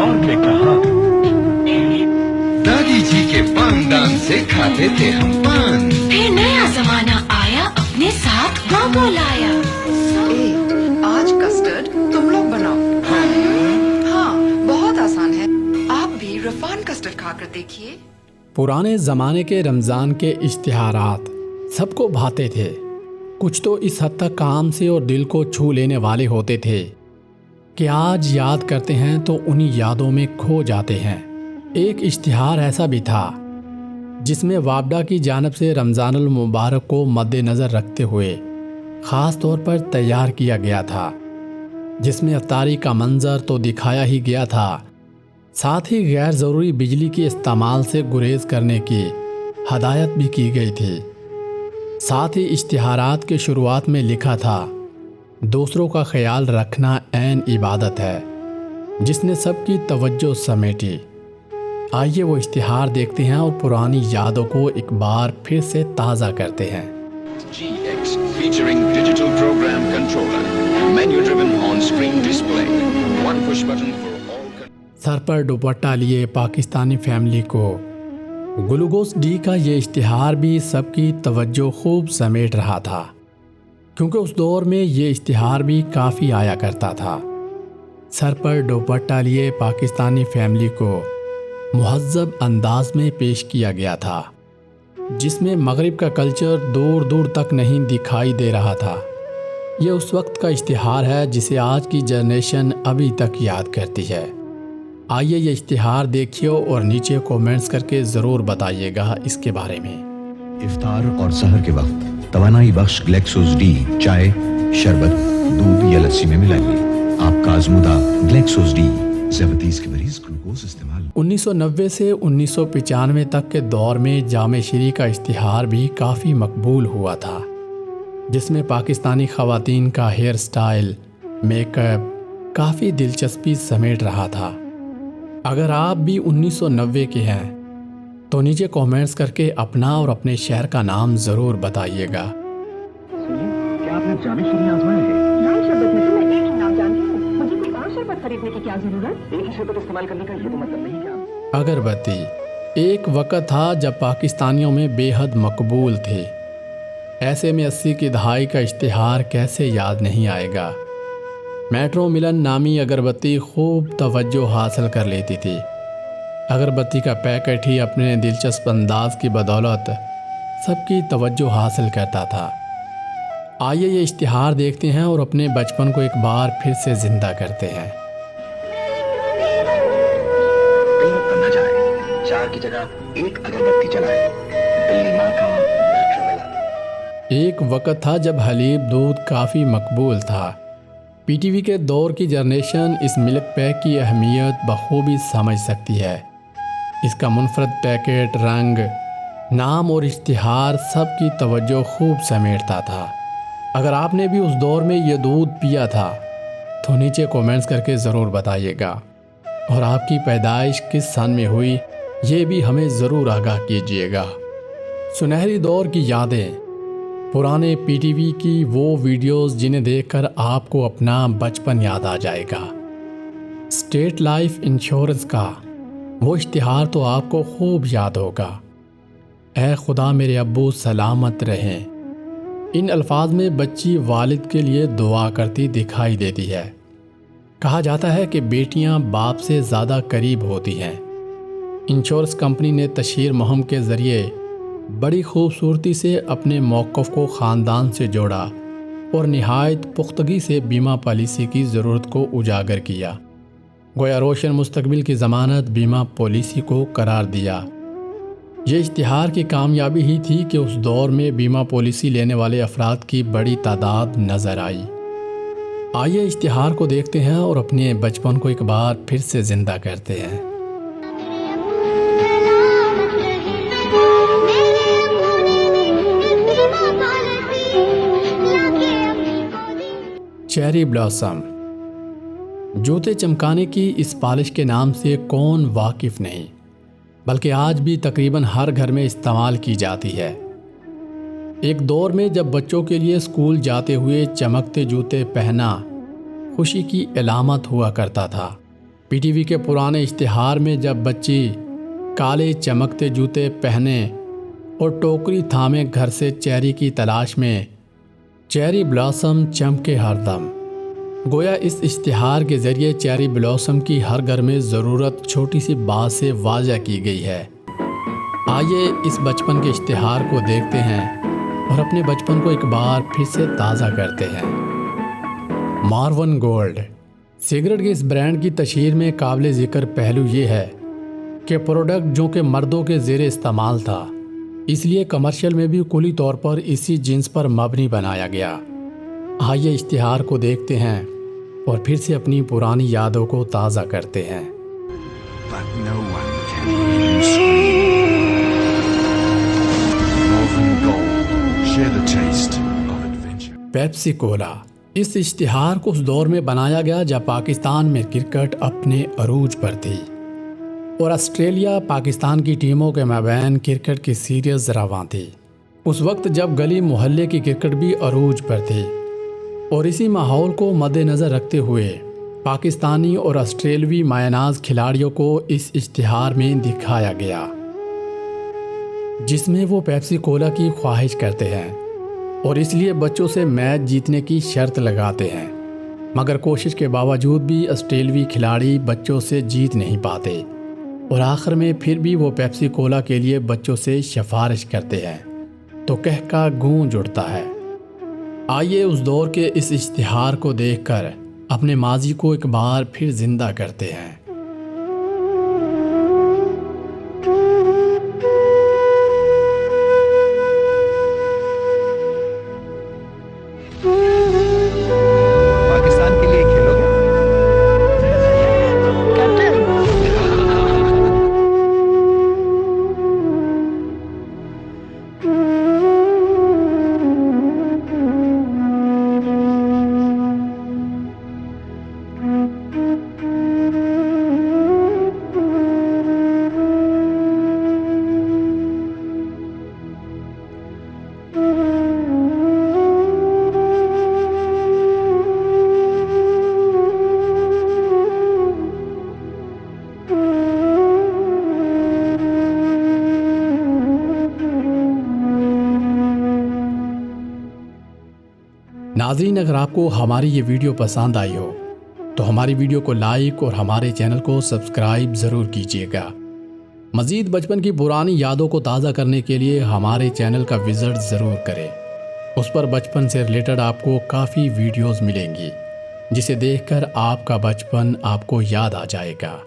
और ले कहा। दादी जी के पानदान से खाते थे हम पान। फिर नया जमाना आया, अपने साथ गोगो लाया। आज कस्टर्ड तुम लोग बनाओ। हाँ, बहुत आसान है। आप भी रफान कस्टर्ड खाकर देखिए। पुराने ज़माने के रमज़ान के इश्तिहारात सबको भाते थे। कुछ तो इस हद तक काम से और दिल को छू लेने वाले होते थे कि आज याद करते हैं तो उन्हीं यादों में खो जाते हैं। एक इश्तिहार ऐसा भी था जिसमें वापडा की जानिब से रमज़ानुल मुबारक को मद्देनज़र रखते हुए ख़ास तौर पर तैयार किया गया था, जिसमें अफ्तारी का मंज़र तो दिखाया ही गया था, साथ ही गैर ज़रूरी बिजली के इस्तेमाल से गुरेज करने की हदायत भी की गई थी। साथ ही इश्तिहारात के शुरुआत में लिखा था, दूसरों का ख्याल रखना ऐन इबादत है, जिसने सबकी तवज्जो समेटी। आइए वो इश्तिहार देखते हैं और पुरानी यादों को एक बार फिर से ताज़ा करते हैं। GX featuring digital program controller, menu driven on screen display, one push button for all. Sir पर दुपट्टा लिए पाकिस्तानी फैमिली को ग्लूकोस डी का ये इश्तिहार भी सबकी तवज्जो खूब समेट रहा था, क्योंकि उस दौर में ये इश्तिहार भी काफ़ी आया करता था। सर पर दुपट्टा लिए पाकिस्तानी फैमिली को मुहज़्ज़ब अंदाज में पेश किया गया था, जिसमें मगरिब का कल्चर दूर दूर तक नहीं दिखाई दे रहा था। ये उस वक्त का इश्तिहार है जिसे आज की जनरेशन अभी तक याद करती है। आइए ये इश्तिहार देखिए और नीचे कमेंट्स करके ज़रूर बताइएगा इसके बारे में। इफ्तार और सहर के वक्त तवानाई बख्श ग्लेक्सोस डी चाय, शरबत, दूध या लस्सी में मिलाइए। आपका आज़मूदा ग्लेक्सोस डी ज़्यादतीस के मरीज ग्लूकोज इस्तेमाल। 1990 से 1995 तक के दौर में जामे-श्री का इश्तिहार भी काफ़ी मकबूल हुआ था, जिसमें पाकिस्तानी ख़वातीन का हेयर स्टाइल, मेकअप काफ़ी दिलचस्पी समेट रहा था। अगर आप भी 1990 के हैं तो नीचे कमेंट्स करके अपना और अपने शहर का नाम ज़रूर बताइएगा। क्या आपने जामे-श्री आजमाया है? नाम शरबत में तो मैं एक ही नाम जानती हूँ। मुझे कोई और शरबत खरीदने की क्या जरूरत? एक ही शरबत इस्तेमाल करने का ये तो मतलब नहीं क्या? अगरबत्ती एक वक़्त था जब पाकिस्तानियों में बेहद मकबूल थे। ऐसे में 80 की दहाई का इश्तिहार कैसे याद नहीं आएगा। मेट्रो मिलन नामी अगरबत्ती खूब तवज्जो हासिल कर लेती थी। अगरबत्ती का पैकेट ही अपने दिलचस्प अंदाज की बदौलत सबकी तवज्जो हासिल करता था। आइए ये इश्तिहार देखते हैं और अपने बचपन को एक बार फिर से ज़िंदा करते हैं। न जाए, 4 की जगह एक अगरबत्ती जलाए। दिल्ली माँ का मेट्रो मिलन। एक वक़्त था जब हलीब दूध काफ़ी मकबूल था। पीटीवी के दौर की जनरेशन इस मिल्क पैक की अहमियत बखूबी समझ सकती है। इसका मुनफरद पैकेट, रंग, नाम और इश्तिहार सबकी तवज्जो खूब समेटता था। अगर आपने भी उस दौर में ये दूध पिया था तो नीचे कमेंट्स करके ज़रूर बताइएगा, और आपकी पैदाइश किस सन में हुई ये भी हमें ज़रूर आगाह कीजिएगा। सुनहरी दौर की यादें, पुराने पीटीवी की वो वीडियोस जिन्हें देखकर आपको अपना बचपन याद आ जाएगा। स्टेट लाइफ इंश्योरेंस का वो इश्तिहार तो आपको खूब याद होगा। ऐ खुदा मेरे अब्बू सलामत रहें। इन अल्फाज में बच्ची वालिद के लिए दुआ करती दिखाई देती है। कहा जाता है कि बेटियां बाप से ज़्यादा करीब होती हैं। इंश्योरेंस कंपनी ने तशहीर मुहिम के ज़रिए बड़ी खूबसूरती से अपने मौक़िफ़ को ख़ानदान से जोड़ा और निहायत पुख्तगी से बीमा पॉलिसी की ज़रूरत को उजागर किया। गोया रोशन मुस्तकबिल की ज़मानत बीमा पॉलिसी को करार दिया। ये इश्तिहार की कामयाबी ही थी कि उस दौर में बीमा पॉलिसी लेने वाले अफराद की बड़ी तादाद नज़र आई। आइए इश्तिहार को देखते हैं और अपने बचपन को एक बार फिर से ज़िंदा करते हैं। Cherry blossom. जूते चमकाने की इस पॉलिश के नाम से कौन वाकिफ़ नहीं, बल्कि आज भी तकरीबन हर घर में इस्तेमाल की जाती है। एक दौर में जब बच्चों के लिए स्कूल जाते हुए चमकते जूते पहनना खुशी की अलामत हुआ करता था, PTV के पुराने इश्तिहार में जब बच्ची काले चमकते जूते पहने और टोकरी थामे घर से चेरी की तलाश में, चेरी ब्लॉसम चमके हरदम। गोया इस इश्तिहार के ज़रिए चेरी ब्लॉसम की हर घर में ज़रूरत छोटी सी बात से वाज़ा की गई है। आइए इस बचपन के इश्तिहार को देखते हैं और अपने बचपन को एक बार फिर से ताज़ा करते हैं। मार्वन गोल्ड सिगरेट के इस ब्रांड की तशहीर में काबिल ज़िक्र पहलू ये है कि प्रोडक्ट जो कि मर्दों के ज़ेरे इस्तेमाल था, इसलिए कमर्शियल में भी कुली तौर पर इसी जिन्स पर मबनी बनाया गया। आइए इश्तिहार को देखते हैं और फिर से अपनी पुरानी यादों को ताज़ा करते हैं। But no one can even scream. Morgan Gold, share the taste of adventure. Pepsi Cola इस इश्तिहार को उस दौर में बनाया गया जब पाकिस्तान में क्रिकेट अपने अरूज पर थी और ऑस्ट्रेलिया पाकिस्तान की टीमों के माबैन क्रिकेट की सीरीज रवां थी। उस वक्त जब गली मोहल्ले की क्रिकेट भी अरूज पर थी और इसी माहौल को मद्देनज़र रखते हुए पाकिस्तानी और ऑस्ट्रेलवी मायनाज खिलाड़ियों को इस इश्तिहार में दिखाया गया, जिसमें वो पेप्सी कोला की ख्वाहिश करते हैं और इसलिए बच्चों से मैच जीतने की शर्त लगाते हैं, मगर कोशिश के बावजूद भी ऑस्ट्रेलवी खिलाड़ी बच्चों से जीत नहीं पाते और आखिर में फिर भी वो पेप्सी कोला के लिए बच्चों से सिफारिश करते हैं तो कहका गूंज उठता है। आइए उस दौर के इस इश्तिहार को देखकर अपने माजी को एक बार फिर जिंदा करते हैं। पाकिस्तान के लिए खेलोगे? नाज़रीन, अगर आपको हमारी ये वीडियो पसंद आई हो तो हमारी वीडियो को लाइक और हमारे चैनल को सब्सक्राइब ज़रूर कीजिएगा। मज़ीद बचपन की पुरानी यादों को ताज़ा करने के लिए हमारे चैनल का विज़िट ज़रूर करें। उस पर बचपन से रिलेटेड आपको काफ़ी वीडियोज़ मिलेंगी, जिसे देखकर आपका बचपन आपको याद आ जाएगा।